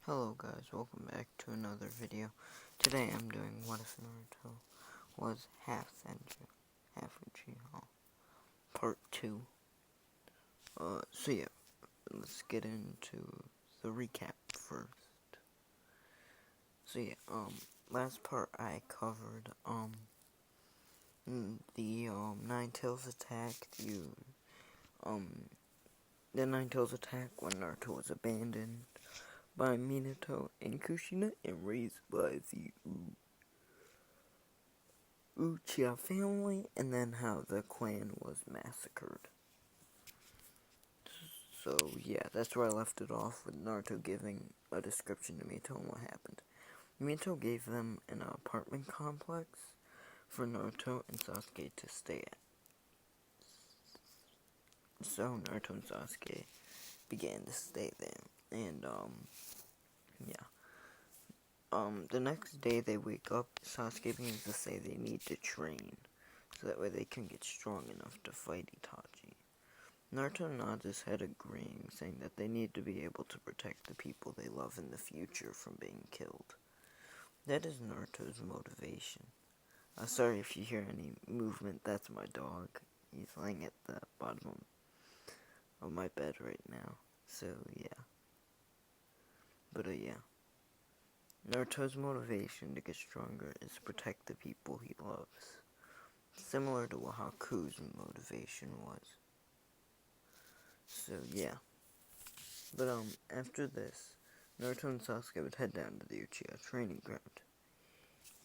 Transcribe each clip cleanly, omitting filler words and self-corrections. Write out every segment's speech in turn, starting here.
Hello guys, welcome back to another video. Today I'm doing What If Naruto Was Half Senju, Half Uchiha, Part 2. So yeah, let's get into the recap first. So yeah, last part I covered, the, Nine Tails attack, the Nine Tails attack when Naruto was abandoned by Minato and Kushina and raised by the uchiha family, and then how the clan was massacred. So yeah, that's where I left it off, with Naruto giving a description to Mito and what happened. Mito gave them an apartment complex for Naruto and Sasuke to stay at. So Naruto and Sasuke began to stay there, and the next day they wake up, Sasuke begins to say they need to train, so that way they can get strong enough to fight Itachi. Naruto nods his head agreeing, saying that they need to be able to protect the people they love in the future from being killed. That is Naruto's motivation. Sorry if you hear any movement, that's my dog. He's laying at the bottom of my bed right now, so yeah. But yeah. Naruto's motivation to get stronger is to protect the people he loves, similar to what Haku's motivation was. So yeah. But after this, Naruto and Sasuke would head down to the Uchiha training ground.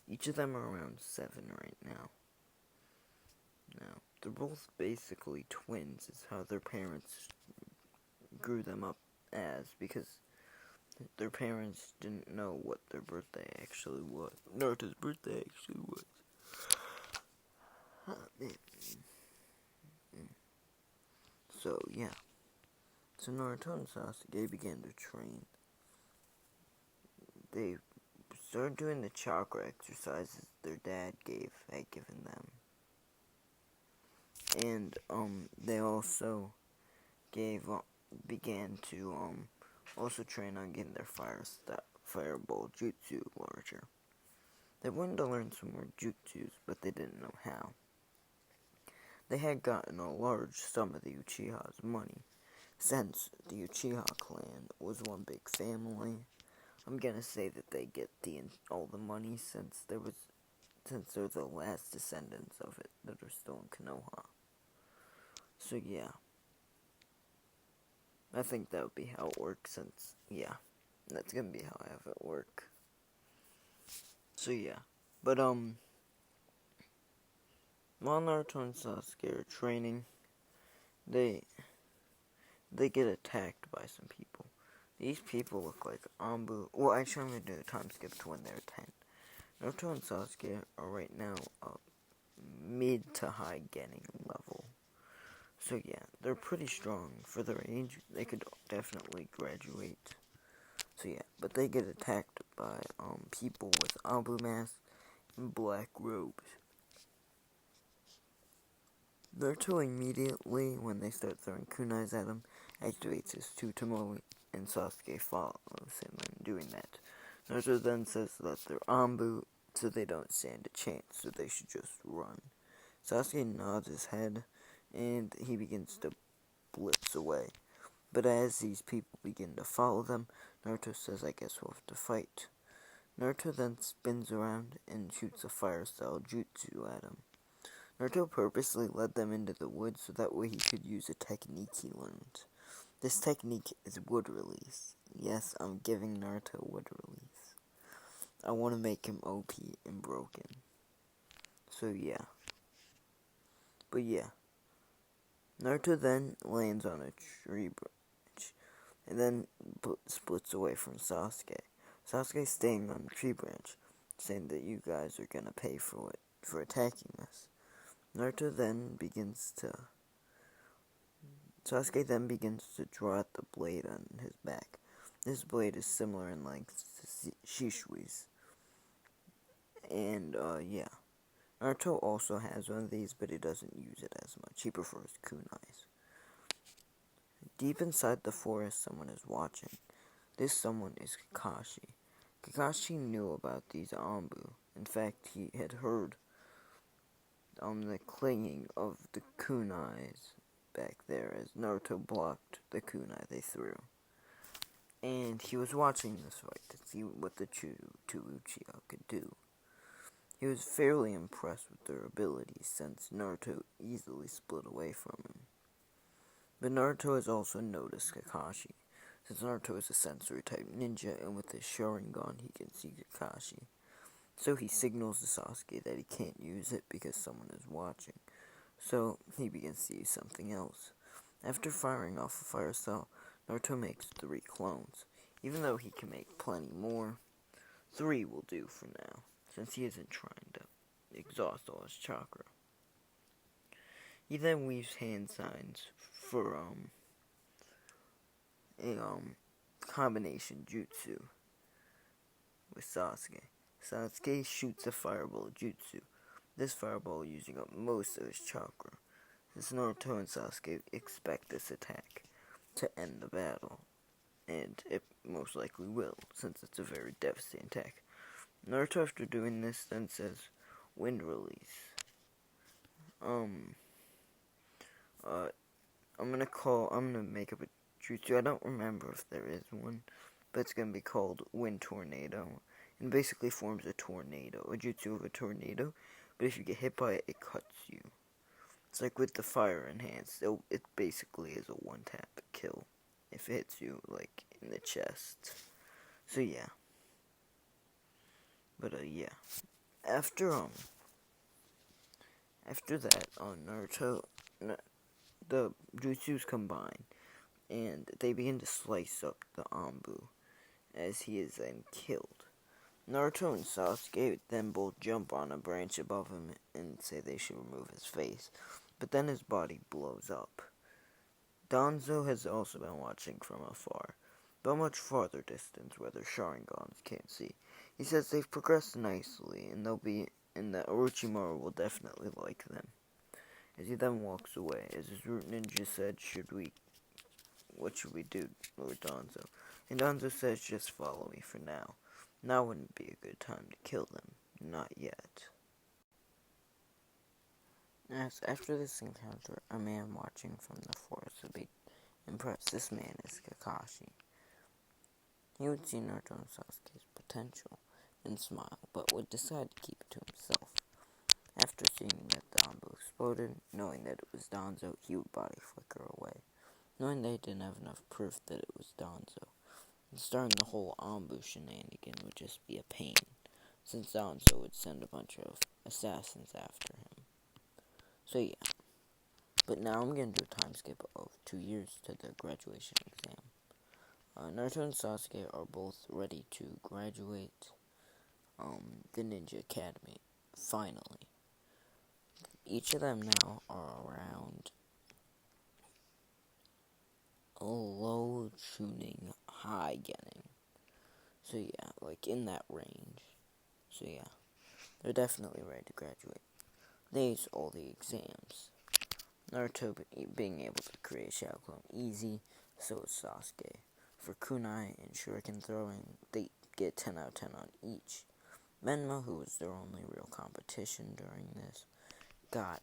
Each of them are around 7 right now. Now, they're both basically twins, is how their parents grew them up as, because their parents didn't know what their birthday actually was. Naruto's birthday actually was. So, yeah. So Naruto and Sasuke began to train. They started doing the chakra exercises their dad had given them. And, they also began to, also train on getting their fireball jutsu larger. They wanted to learn some more jutsus, but they didn't know how. They had gotten a large sum of the Uchiha's money. Since the Uchiha clan was one big family, I'm gonna say that they get all the money since they're the last descendants of it that are still in Konoha. So yeah. I think that would be how it works, since, yeah, that's gonna be how I have it work. So yeah. But, while Naruto and Sasuke are training, they get attacked by some people. These people look like Anbu. Well, actually, I'm gonna do a time skip to when they're 10. Naruto and Sasuke are right now mid to high Genin level. So yeah, they're pretty strong for their age. They could definitely graduate. So yeah, but they get attacked by people with Anbu masks and black robes. Naruto immediately, when they start throwing kunais at him, activates his Tsutomu, and Sasuke follows him in doing that. Naruto then says that they're Anbu, so they don't stand a chance, so they should just run. Sasuke nods his head, and he begins to blitz away. But as these people begin to follow them, Naruto says, I guess we'll have to fight. Naruto then spins around and shoots a fire-style jutsu at him. Naruto purposely led them into the woods so that way he could use a technique he learned. This technique is wood release. Yes, I'm giving Naruto wood release. I want to make him OP and broken. So yeah. But yeah. Naruto then lands on a tree branch and then splits away from Sasuke. Sasuke staying on the tree branch, saying that you guys are gonna pay for attacking us. Sasuke then begins to draw out the blade on his back. This blade is similar in length to Shishui's. And, yeah. Naruto also has one of these, but he doesn't use it as much. He prefers kunais. Deep inside the forest, someone is watching. This someone is Kakashi. Kakashi knew about these Anbu. In fact, he had heard the clinging of the kunais back there as Naruto blocked the kunai they threw. And he was watching this fight to see what the two uchiha could do. He was fairly impressed with their abilities since Naruto easily split away from him. But Naruto has also noticed Kakashi, since Naruto is a sensory type ninja and with his Sharingan he can see Kakashi. So he signals to Sasuke that he can't use it because someone is watching. So he begins to use something else. After firing off a fire cell, Naruto makes 3 clones. Even though he can make plenty more, 3 will do for now, since he isn't trying to exhaust all his chakra. He then weaves hand signs for a combination jutsu with Sasuke. Sasuke shoots a fireball jutsu, this fireball using up most of his chakra. Since Naruto and Sasuke expect this attack to end the battle, and it most likely will, since it's a very devastating attack. Naruto, after doing this, then says, "Wind release." I'm gonna make up a jutsu. I don't remember if there is one, but it's gonna be called Wind Tornado, and basically forms a tornado, a jutsu of a tornado. But if you get hit by it, it cuts you. It's like with the fire enhanced. It basically is a one-tap kill if it hits you, like, in the chest. So, yeah. But, yeah. After that, Naruto, the jutsus combine, and they begin to slice up the Anbu, as he is then killed. Naruto and Sasuke then both jump on a branch above him and say they should remove his face, but then his body blows up. Danzo has also been watching from afar, but much farther distance where their Sharingans can't see. He says they've progressed nicely, and that Orochimaru will definitely like them. As he then walks away, as his root ninja said, what should we do, Lord Danzo? And Danzo says, just follow me for now. Now wouldn't be a good time to kill them. Not yet. As after this encounter, a man watching from the forest would be impressed. This man is Kakashi. He would see Naruto and Sasuke's potential and smile, but would decide to keep it to himself. After seeing that the Anbu exploded, knowing that it was Danzo, he would body flicker away. Knowing they didn't have enough proof that it was Danzo, and starting the whole Anbu shenanigan would just be a pain, since Danzo would send a bunch of assassins after him. So yeah. But now I'm going to do a time skip of 2 years to the graduation exam. Naruto and Sasuke are both ready to graduate the Ninja Academy, finally. Each of them now are around a low tuning, high getting. So yeah, like in that range. So yeah, they're definitely ready to graduate. They ace all the exams. Naruto being able to create Shadow Clone easy, so is Sasuke. For kunai and shuriken throwing, they get 10 out of 10 on each. Menma, who was their only real competition during this, got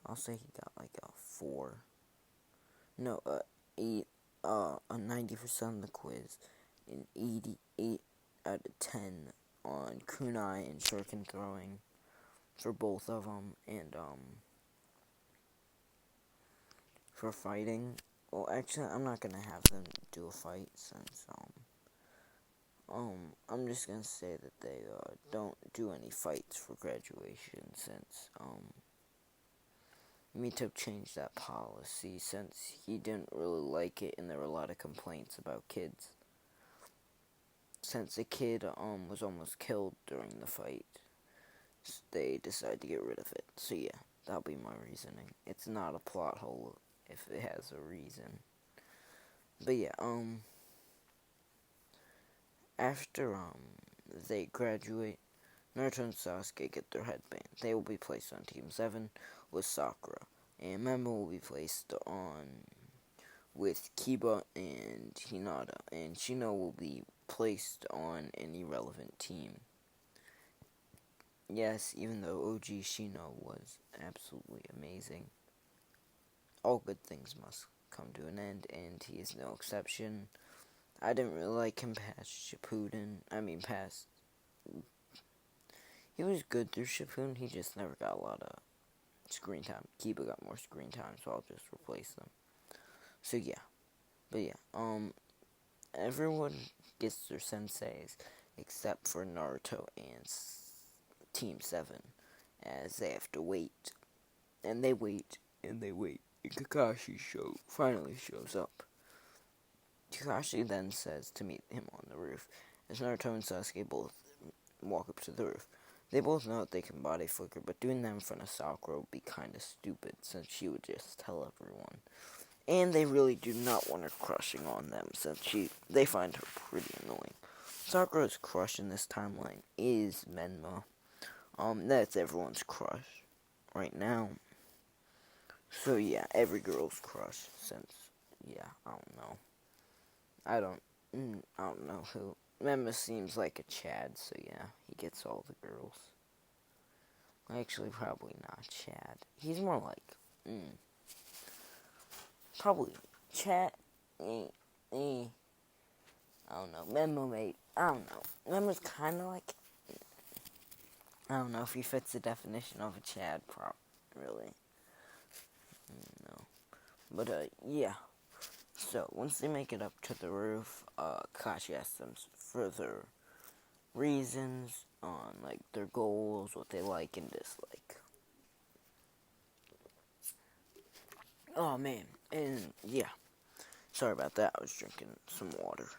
I'll say he got like a 4. No, 8, a 90% on the quiz, an 88 out of 10 on kunai and shuriken throwing for both of them, and for fighting, well, actually, I'm not gonna have them do a fight since I'm just gonna say that they don't do any fights for graduation since Mito changed that policy since he didn't really like it, and there were a lot of complaints about kids. Since a kid was almost killed during the fight, they decided to get rid of it. So yeah, that'll be my reasoning. It's not a plot hole if it has a reason. But yeah, after they graduate, Naruto and Sasuke get their headband. They will be placed on Team 7 with Sakura, and Memo will be placed on with Kiba and Hinata, and Shino will be placed on an irrelevant team. Yes, even though OG Shino was absolutely amazing, all good things must come to an end, and he is no exception. I didn't really like him past Shippuden. Past... He was good through Shippuden, he just never got a lot of screen time. Kiba got more screen time, so I'll just replace them. So yeah. But yeah, everyone gets their senseis except for Naruto and Team 7, as they have to wait. And they wait, and they wait, and Kakashi finally shows up. Kakashi then says to meet him on the roof, as Naruto and Sasuke both walk up to the roof. They both know that they can body flicker, but doing that in front of Sakura would be kinda stupid, since she would just tell everyone. And they really do not want her crushing on them, since they find her pretty annoying. Sakura's crush in this timeline is Menma. That's everyone's crush right now. So yeah, every girl's crush, since, yeah, I don't know. I don't know who. Menma seems like a Chad, so yeah, he gets all the girls. Actually, probably not Chad. He's more like, probably Chad. I don't know. Menma mate. I don't know. Menma's kind of like, I don't know if he fits the definition of a Chad, really. No. But, yeah. So, once they make it up to the roof, Kashi asks them further reasons on, like, their goals, what they like and dislike. Oh, man. And, yeah. Sorry about that. I was drinking some water.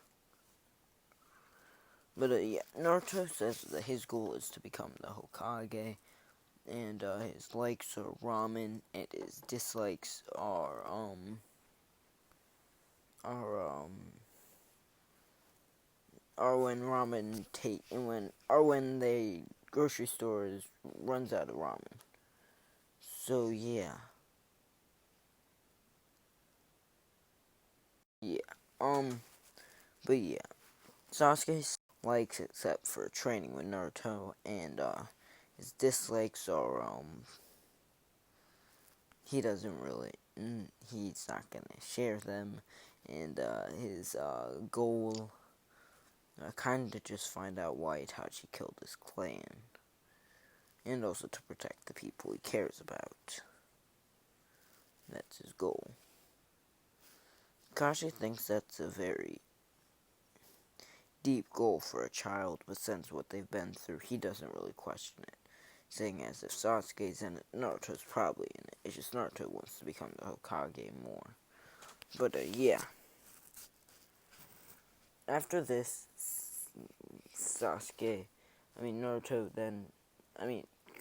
But, yeah. Naruto says that his goal is to become the Hokage. And, his likes are ramen. And his dislikes are when the grocery store runs out of ramen. So yeah. But yeah. Sasuke likes except for training with Naruto, and his dislikes are he doesn't really he's not gonna share them, and his goal kind of just find out why Itachi killed his clan, and also to protect the people he cares about. That's his goal. Kashi thinks that's a very deep goal for a child, but since what they've been through, he doesn't really question it, saying as if Sasuke's in it, Naruto's probably in it. It's just Naruto wants to become the Hokage more. But, yeah. After this,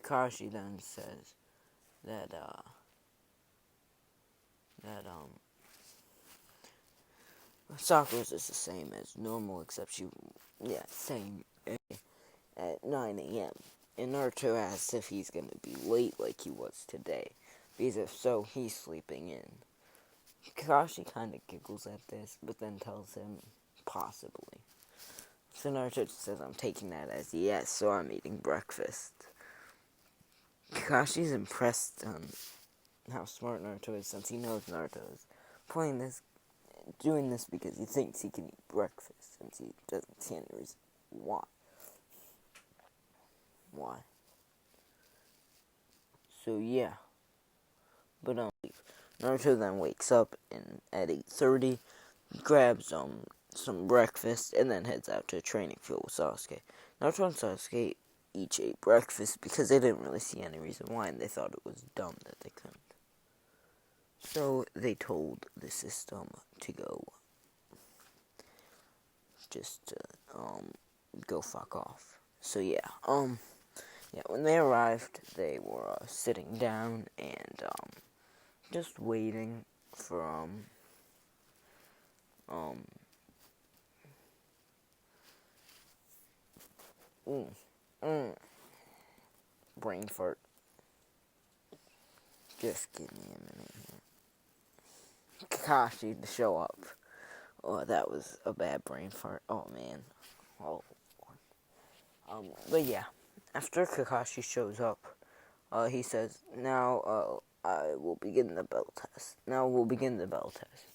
Kakashi then says that Sakura's is the same as normal, except same at 9 a.m. And Naruto asks if he's gonna be late like he was today, because if so, he's sleeping in. Kakashi kind of giggles at this, but then tells him possibly. So Naruto says, I'm taking that as yes, so I'm eating breakfast. Kakashi's impressed on how smart Naruto is, since he knows Naruto is doing this because he thinks he can eat breakfast, since he doesn't see any reason why. So yeah. But Naruto then wakes up at 8:30, grabs some breakfast, and then heads out to a training field with Sasuke. Naruto and Sasuke each ate breakfast because they didn't really see any reason why, and they thought it was dumb that they couldn't. So they told the system to go go fuck off. So yeah, when they arrived, they were sitting down and just waiting for brain fart. Just give me a minute here. Kakashi to show up. Oh, that was a bad brain fart. Oh, man. Oh. But yeah, after Kakashi shows up, he says, now, I will begin the bell test. Now we'll begin the bell test.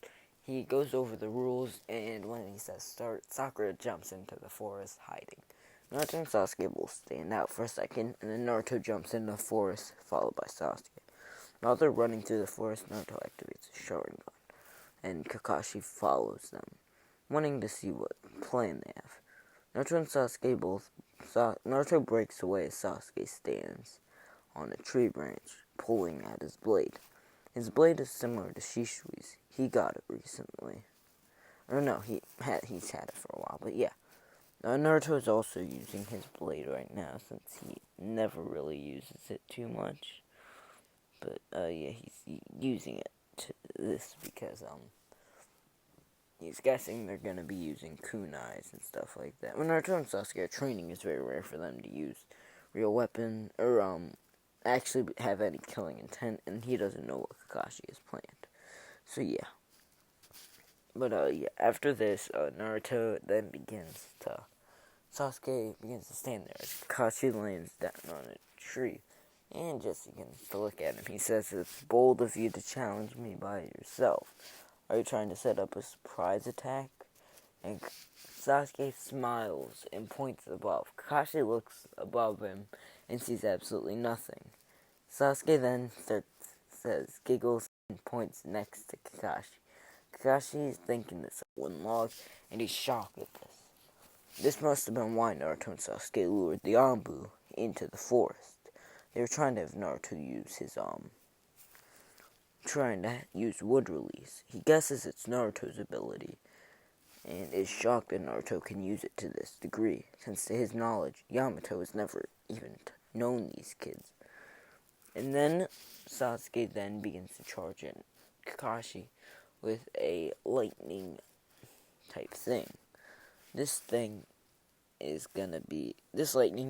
He goes over the rules, and when he says start, Sakura jumps into the forest, hiding. Naruto and Sasuke will stand out for a second, and then Naruto jumps into the forest, followed by Sasuke. While they're running through the forest, Naruto activates his Sharingan, and Kakashi follows them, wanting to see what plan they have. Naruto and Sasuke Naruto breaks away as Sasuke stands on a tree branch, pulling at his blade. His blade is similar to Shishui's. He got it recently. Or no, he's had it for a while, but yeah. Naruto is also using his blade right now, since he never really uses it too much. But, yeah, he's using it to this because, he's guessing they're going to be using kunais and stuff like that. When Naruto and Sasuke are training, it's very rare for them to use real weapon, or, actually have any killing intent, and he doesn't know what Kakashi has planned. So, yeah. But, yeah, after this, Naruto then Sasuke begins to stand there as Kakashi lands down on a tree and just begins to look at him. He says, "It's bold of you to challenge me by yourself. Are you trying to set up a surprise attack?" And Sasuke smiles and points above. Kakashi looks above him and sees absolutely nothing. Sasuke then giggles, and points next to Kakashi. Kakashi is thinking this one log, and he's shocked at this. This must have been why Naruto and Sasuke lured the Anbu into the forest. They were trying to have Naruto use trying to use wood release. He guesses it's Naruto's ability, and is shocked that Naruto can use it to this degree, since to his knowledge, Yamato has never even known these kids. And then Sasuke then begins to charge in Kakashi with a lightning type thing. This lightning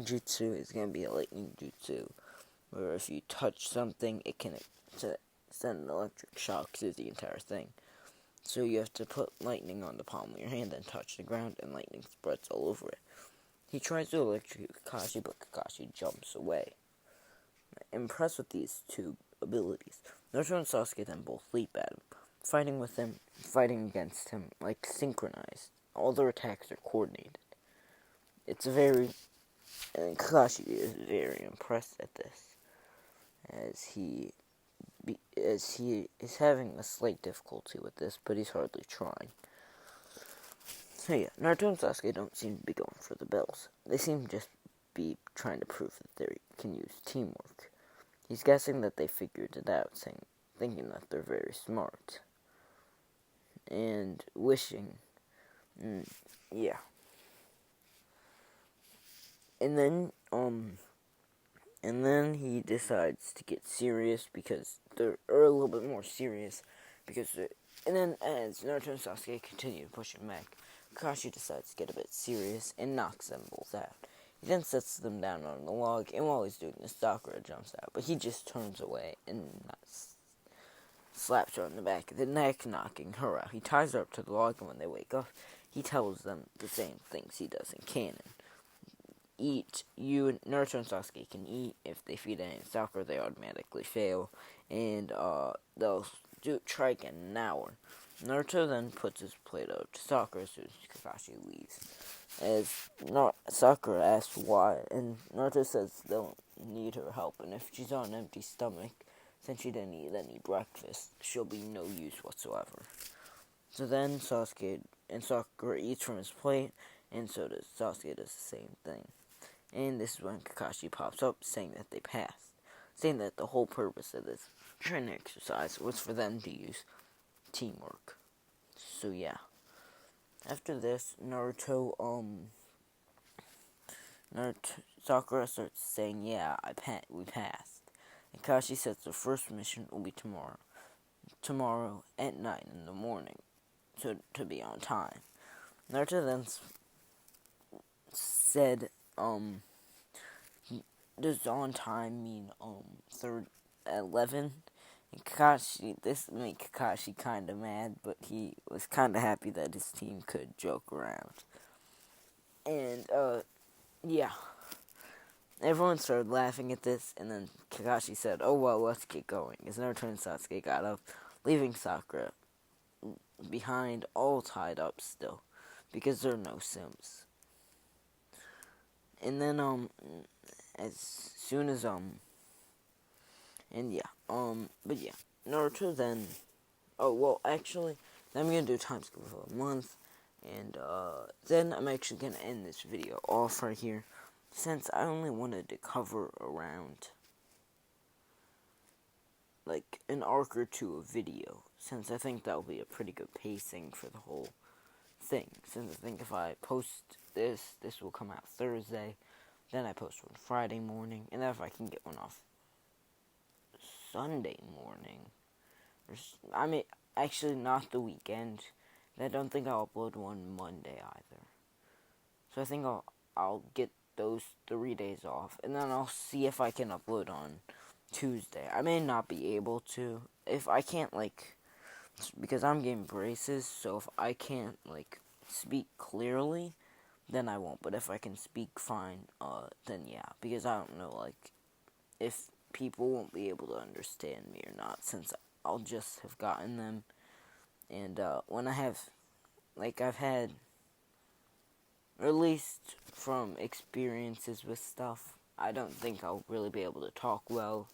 jutsu is gonna be a lightning jutsu, where if you touch something, it can send an electric shock through the entire thing. So you have to put lightning on the palm of your hand and touch the ground, and lightning spreads all over it. He tries to electrocute Kakashi, but Kakashi jumps away. Impressed with these two abilities, Naruto and Sasuke then both leap at him, fighting against him like synchronized. All their attacks are coordinated. And Kakashi is very impressed at this, as he is having a slight difficulty with this, but he's hardly trying. So yeah, Naruto and Sasuke don't seem to be going for the bells. They seem to just be trying to prove that they can use teamwork. He's guessing that they figured it out, thinking that they're very smart, and wishing, yeah. And then he decides to get serious because they're a little bit more serious and then as Naruto and Sasuke continue pushing back, Kakashi decides to get a bit serious and knocks them both out. He then sets them down on the log, and while he's doing this, Sakura jumps out, but he just turns away and slaps her on the back of the neck, knocking her out. He ties her up to the log, and when they wake up, he tells them the same things he does in canon. Naruto and Sasuke can eat. If they feed any Sakura, they automatically fail, and they'll try again in an hour. Naruto then puts his plate out to Sakura as soon as Kakashi leaves. As Sakura asks why, and Naruto says they'll need her help, and if she's on an empty stomach, since she didn't eat any breakfast, she'll be no use whatsoever. So then Sakura eats from his plate, and so does Sasuke does the same thing. And this is when Kakashi pops up, saying that they passed. Saying that the whole purpose of this training exercise was for them to use teamwork. So yeah. After this, Sakura starts saying, "Yeah, we passed." And Kakashi says the first mission will be tomorrow at 9 in the morning, to be on time. Naruto then said, does on time mean 11? And Kakashi, this made Kakashi kind of mad, but he was kind of happy that his team could joke around. And, yeah. Everyone started laughing at this, and then Kakashi said, "Oh well, let's get going." As Naruto and Sasuke got up, leaving Sakura behind, all tied up still, because there are no Sims. And then, as soon as, and yeah, but yeah, Naruto then, oh, well, actually, then I'm gonna do time skip for a month, and, then I'm actually gonna end this video off right here, since I only wanted to cover around, like, an arc or two of video, since I think that'll be a pretty good pacing for the whole thing, since I think if I post this will come out Thursday, then I post one Friday morning, and then if I can get one off Sunday morning, I mean, actually not the weekend, and I don't think I'll upload one Monday either, so I think I'll get those 3 days off, and then I'll see if I can upload on Tuesday. I may not be able to, if I can't, like, because I'm getting braces, so if I can't, like, speak clearly, then I won't, but if I can speak fine, then yeah, because I don't know, like, if people won't be able to understand me or not, since I'll just have gotten them, and, when I have, like, I've had, or at least from experiences with stuff, I don't think I'll really be able to talk well.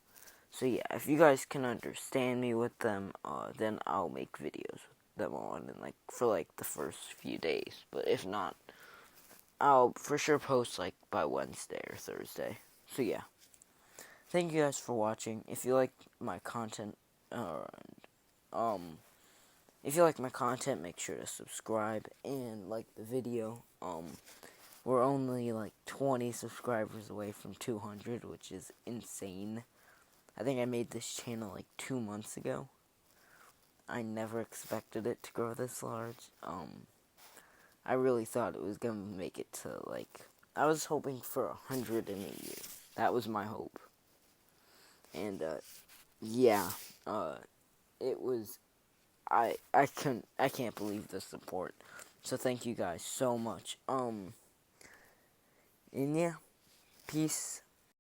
So yeah, if you guys can understand me with them, then I'll make videos with them on, and like for like the first few days. But if not, I'll for sure post like by Wednesday or Thursday. So yeah, thank you guys for watching. If you like my content, if you like my content, make sure to subscribe and like the video. We're only like 20 subscribers away from 200, which is insane. I think I made this channel like 2 months ago. I never expected it to grow this large. I really thought it was gonna make it to like, I was hoping for 100 in a year. That was my hope. And yeah, it was. I can't believe the support. So thank you guys so much. And yeah, peace.